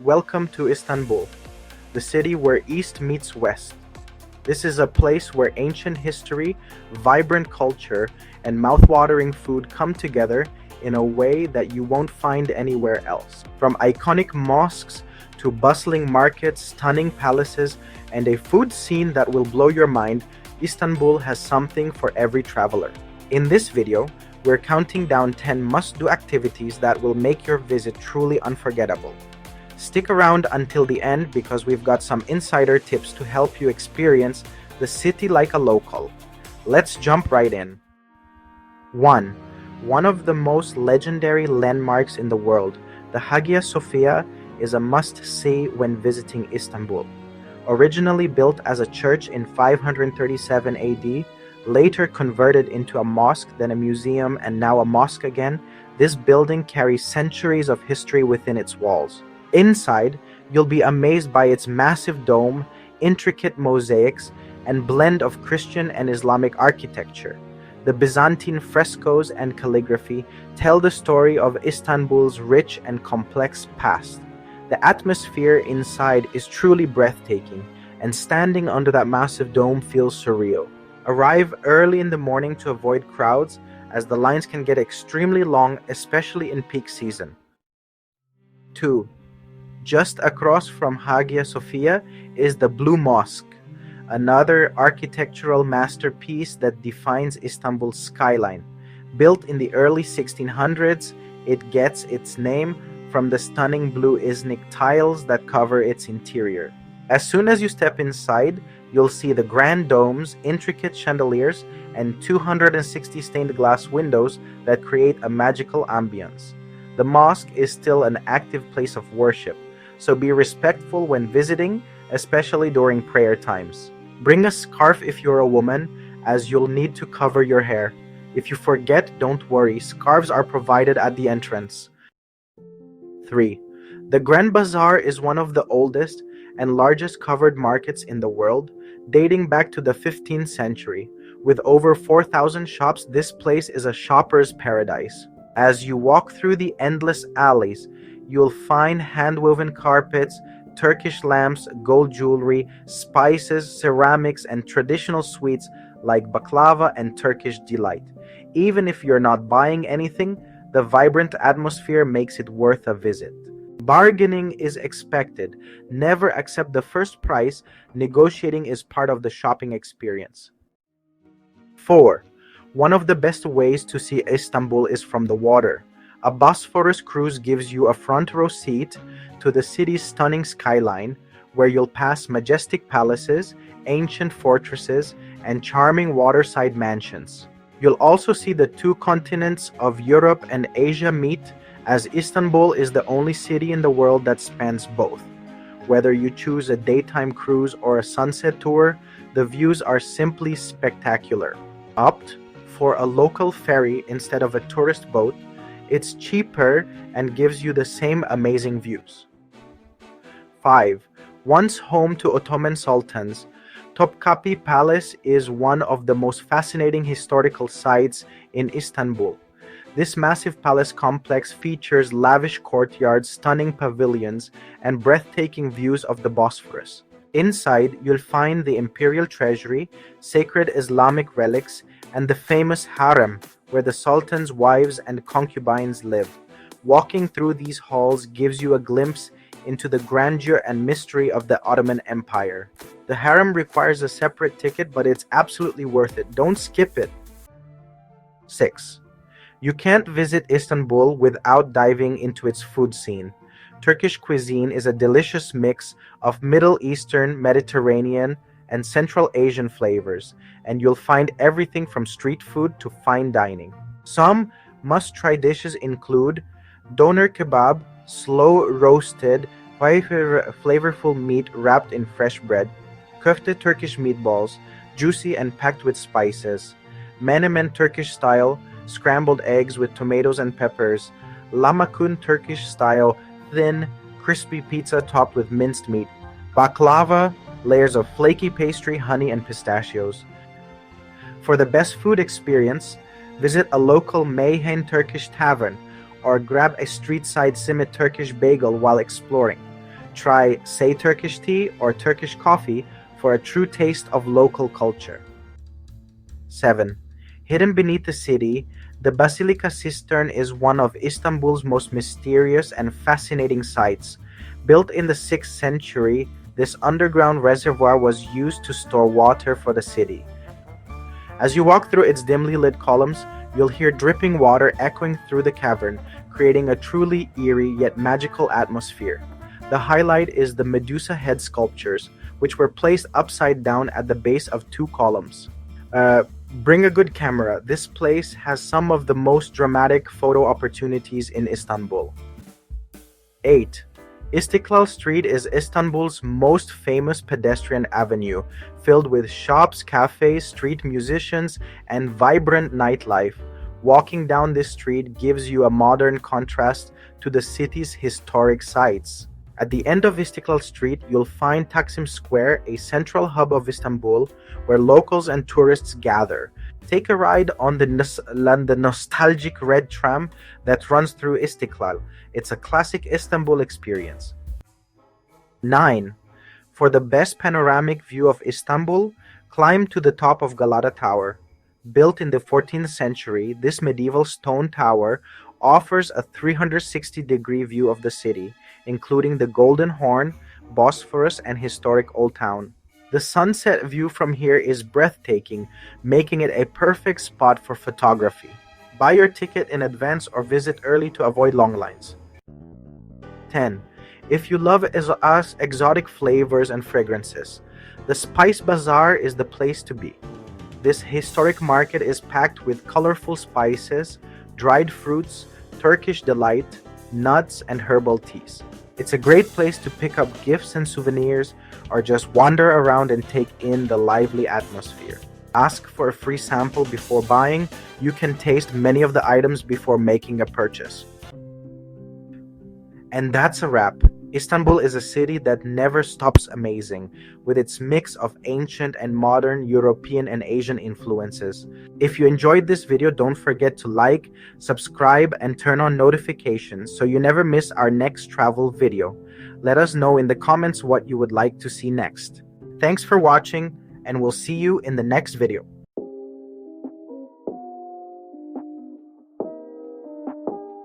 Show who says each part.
Speaker 1: Welcome to Istanbul, the city where East meets West. This is a place where ancient history, vibrant culture, and mouth-watering food come together in a way that you won't find anywhere else. From iconic mosques to bustling markets, stunning palaces, and a food scene that will blow your mind, Istanbul has something for every traveler. In this video, we're counting down 10 must-do activities that will make your visit truly unforgettable. Stick around until the end because we've got some insider tips to help you experience the city like a local. Let's jump right in. 1. One of the most legendary landmarks in the world, the Hagia Sophia, is a must-see when visiting Istanbul. Originally built as a church in 537 AD, later converted into a mosque, then a museum, and now a mosque again, this building carries centuries of history within its walls. Inside, you'll be amazed by its massive dome, intricate mosaics, and blend of Christian and Islamic architecture. The Byzantine frescoes and calligraphy tell the story of Istanbul's rich and complex past. The atmosphere inside is truly breathtaking, and standing under that massive dome feels surreal. Arrive early in the morning to avoid crowds, as the lines can get extremely long, especially in peak season. 2. Just across from Hagia Sophia is the Blue Mosque, another architectural masterpiece that defines Istanbul's skyline. Built in the early 1600s, it gets its name from the stunning blue Iznik tiles that cover its interior. As soon as you step inside, you'll see the grand domes, intricate chandeliers, and 260 stained glass windows that create a magical ambience. The mosque is still an active place of worship, so be respectful when visiting, especially during prayer times. Bring a scarf if you're a woman, as you'll need to cover your hair. If you forget, don't worry, scarves are provided at the entrance. 3. The Grand Bazaar is one of the oldest and largest covered markets in the world, dating back to the 15th century. With over 4,000 shops, this place is a shopper's paradise. As you walk through the endless alleys, you'll find hand-woven carpets, Turkish lamps, gold jewelry, spices, ceramics, and traditional sweets like baklava and Turkish delight. Even if you're not buying anything, the vibrant atmosphere makes it worth a visit. Bargaining is expected. Never accept the first price. Negotiating is part of the shopping experience. 4. One of the best ways to see Istanbul is from the water. A Bosphorus cruise gives you a front row seat to the city's stunning skyline, where you'll pass majestic palaces, ancient fortresses, and charming waterside mansions. You'll also see the two continents of Europe and Asia meet, as Istanbul is the only city in the world that spans both. Whether you choose a daytime cruise or a sunset tour, the views are simply spectacular. Opt for a local ferry instead of a tourist boat. It's cheaper and gives you the same amazing views. 5. Once home to Ottoman sultans, Topkapi Palace is one of the most fascinating historical sites in Istanbul. This massive palace complex features lavish courtyards, stunning pavilions, and breathtaking views of the Bosphorus. Inside, you'll find the imperial treasury, sacred Islamic relics, and the famous harem, where the sultan's wives and concubines live. Walking through these halls gives you a glimpse into the grandeur and mystery of the Ottoman Empire. The harem requires a separate ticket, but it's absolutely worth it. Don't skip it. 6. You can't visit Istanbul without diving into its food scene. Turkish cuisine is a delicious mix of Middle Eastern, Mediterranean, and Central Asian flavors, and you'll find everything from street food to fine dining. Some must-try dishes include doner kebab, slow-roasted, flavorful meat wrapped in fresh bread, köfte Turkish meatballs, juicy and packed with spices, menemen Turkish style, scrambled eggs with tomatoes and peppers, lahmacun Turkish style, thin, crispy pizza topped with minced meat, baklava, layers of flaky pastry, honey, and pistachios. For the best food experience, visit a local Mayhen Turkish tavern or grab a street-side simit Turkish bagel while exploring. Try Say Turkish tea or Turkish coffee for a true taste of local culture. 7. Hidden beneath the city, the Basilica Cistern is one of Istanbul's most mysterious and fascinating sights. Built in the 6th century, this underground reservoir was used to store water for the city. As you walk through its dimly lit columns, you'll hear dripping water echoing through the cavern, creating a truly eerie yet magical atmosphere. The highlight is the Medusa head sculptures, which were placed upside down at the base of 2 columns. Bring a good camera. This place has some of the most dramatic photo opportunities in Istanbul. 8. Istiklal Street is Istanbul's most famous pedestrian avenue, filled with shops, cafes, street musicians, and vibrant nightlife. Walking down this street gives you a modern contrast to the city's historic sites. At the end of Istiklal Street, you'll find Taksim Square, a central hub of Istanbul, where locals and tourists gather. Take a ride on the nostalgic red tram that runs through Istiklal. It's a classic Istanbul experience. 9. For the best panoramic view of Istanbul, climb to the top of Galata Tower. Built in the 14th century, this medieval stone tower offers a 360-degree view of the city, including the Golden Horn, Bosphorus, and historic Old Town. The sunset view from here is breathtaking, making it a perfect spot for photography. Buy your ticket in advance or visit early to avoid long lines. 10. If you love exotic flavors and fragrances, the Spice Bazaar is the place to be. This historic market is packed with colorful spices, dried fruits, Turkish delight, nuts, and herbal teas. It's a great place to pick up gifts and souvenirs or just wander around and take in the lively atmosphere. Ask for a free sample before buying. You can taste many of the items before making a purchase. And that's a wrap. Istanbul is a city that never stops amazing, with its mix of ancient and modern European and Asian influences. If you enjoyed this video, don't forget to like, subscribe, and turn on notifications so you never miss our next travel video. Let us know in the comments what you would like to see next. Thanks for watching, and we'll see you in the next video.